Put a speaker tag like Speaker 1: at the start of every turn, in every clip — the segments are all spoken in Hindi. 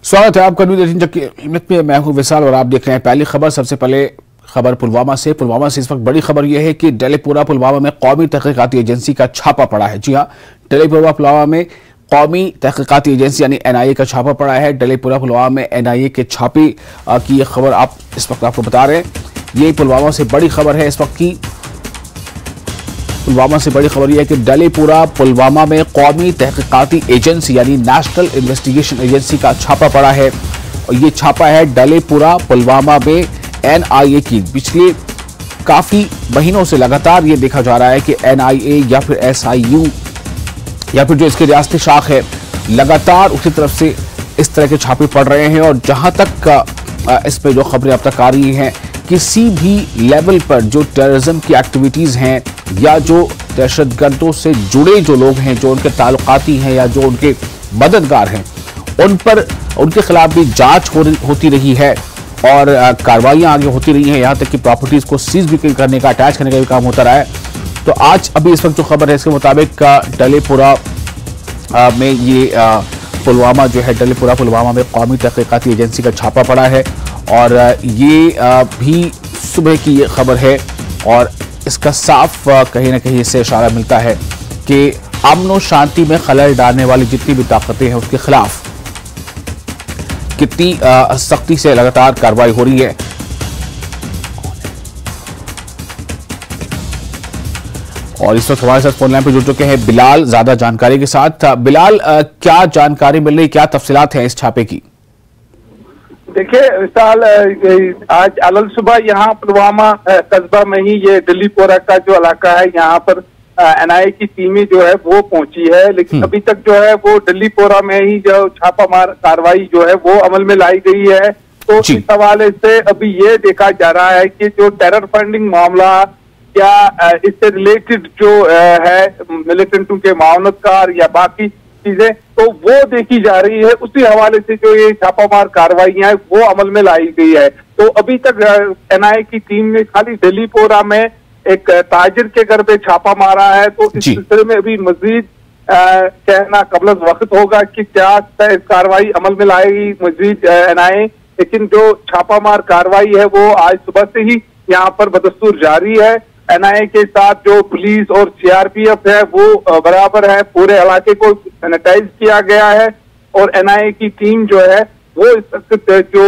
Speaker 1: स्वागत है आपका न्यूज़ 18 में। मैं हूं विशाल और आप देख रहे हैं पहली खबर। सबसे पहले खबर पुलवामा से इस वक्त बड़ी खबर यह है कि डलीपुरा पुलवामा में कौमी तहकीकाती एजेंसी का छापा पड़ा है। जी हां, डलीपुरा पुलवामा में कौमी तहकीकाती एजेंसी यानी NIA का छापा पड़ा है। डलीपुरा पुलवामा में NIA के छापे की यह खबर आप इस वक्त आपको बता रहे हैं। ये पुलवामा से बड़ी खबर है इस वक्त की। पुलवामा से बड़ी खबर यह है कि डलीपुरा पुलवामा में कौमी तहकीकाती एजेंसी यानी नेशनल इन्वेस्टिगेशन एजेंसी का छापा पड़ा है। और ये छापा है डलीपुरा पुलवामा में NIA की। पिछले काफी महीनों से लगातार ये देखा जा रहा है कि NIA या फिर SIU या फिर जो इसकी रियासती शाख है, लगातार उसी तरफ से इस तरह के छापे पड़ रहे हैं। और जहां तक इस पे जो खबरें अब तक आ रही हैं, किसी भी लेवल पर जो टेररिज्म की एक्टिविटीज हैं या जो दहशतगर्दों से जुड़े जो लोग हैं, जो उनके ताल्लुकाती हैं या जो उनके मददगार हैं, उन पर उनके खिलाफ भी जांच होती रही है और कार्रवाइयां आगे होती रही हैं। यहाँ तक कि प्रॉपर्टीज को सीज भी करने का, अटैच करने का भी काम होता रहा है। तो आज अभी इस वक्त जो खबर है इसके मुताबिक डलीपुरा में ये पुलवामा जो है, डलीपुरा पुलवामा में कौमी तहकीकाती एजेंसी का छापा पड़ा है। और ये भी सुबह की ये खबर है और इसका साफ कहीं ना कहीं इससे इशारा मिलता है कि अमन और शांति में खलल डालने वाली जितनी भी ताकतें हैं उसके खिलाफ कितनी सख्ती से लगातार कार्रवाई हो रही है। और इस वक्त हमारे साथ फोन लाइन पर जुड़ चुके हैं बिलाल, ज्यादा जानकारी के साथ। बिलाल, क्या जानकारी मिल रही, क्या तफसीलात हैं इस छापे की?
Speaker 2: देखिए विशाल, आज अलग सुबह यहाँ पुलवामा कस्बा में ही ये डलीपुरा का जो इलाका है, यहाँ पर NIA की टीमें जो है वो पहुंची है। लेकिन अभी तक जो है वो डलीपुरा में ही जो छापामार कार्रवाई जो है वो अमल में लाई गई है। तो इस हवाले से अभी ये देखा जा रहा है कि जो टेरर फंडिंग मामला या इससे रिलेटेड जो है मिलिटेंटों के मावनतकार या बाकी चीजें, तो वो देखी जा रही है। उसी हवाले से जो ये छापामार कार्रवाइयां है वो अमल में लाई गई है। तो अभी तक NIA की टीम ने खाली डलीपुरा में एक ताजिर के घर पे छापा मारा है। तो इस सिलसिले में अभी मजीद कहना कबल वक्त होगा कि क्या कार्रवाई अमल में लाएगी मजीद NIA। लेकिन जो छापामार कार्रवाई है वो आज सुबह से ही यहाँ पर बदस्तूर जारी है। NIA के साथ जो पुलिस और CRPF है वो बराबर है। पूरे इलाके को सैनिटाइज किया गया है और NIA की टीम जो है वो इस वक्त जो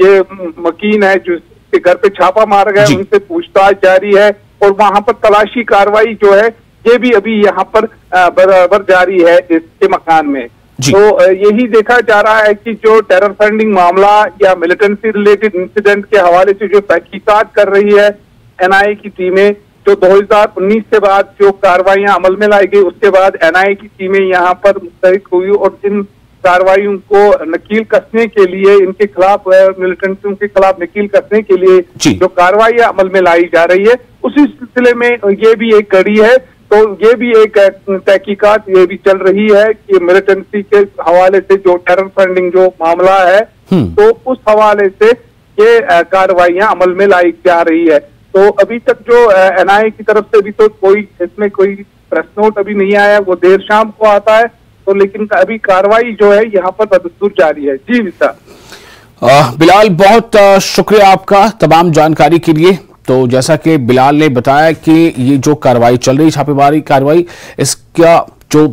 Speaker 2: ये मकीन है जिसके घर पे छापा मारा गया उनसे पूछताछ जारी है। और वहां पर तलाशी कार्रवाई जो है ये भी अभी यहाँ पर बराबर जारी है इसके मकान में। तो यही देखा जा रहा है कि जो टेरर फंडिंग मामला या मिलिटेंसी रिलेटेड इंसिडेंट के हवाले से जो तहकीकात कर रही है NIA की टीमें, जो 2019 के बाद जो कार्रवाइयां अमल में लाई गई उसके बाद NIA की टीमें यहाँ पर मुस्तैद हुई और इन कार्रवाइयों को नकील कसने के लिए, इनके खिलाफ मिलिटेंटों के खिलाफ नकील कसने के लिए जो कार्रवाइयां अमल में लाई जा रही है, उसी सिलसिले में ये भी एक कड़ी है। तो ये भी एक तहकीकात ये भी चल रही है कि मिलिटेंसी के हवाले से जो टेरर फंडिंग जो मामला है तो उस हवाले से ये कार्रवाइयां अमल में लाई जा रही है। तो अभी तक जो NIA की तरफ से अभी तो कोई इसमें कोई प्रेस नोट अभी नहीं आया, वो देर शाम को आता है। तो लेकिन अभी कार्रवाई जो है यहाँ पर बदस्तूर जारी है। जी विशाल।
Speaker 1: बिलाल, बहुत शुक्रिया आपका तमाम जानकारी के लिए। तो जैसा कि बिलाल ने बताया कि ये जो कार्रवाई चल रही, छापेमारी कार्रवाई, इसका जो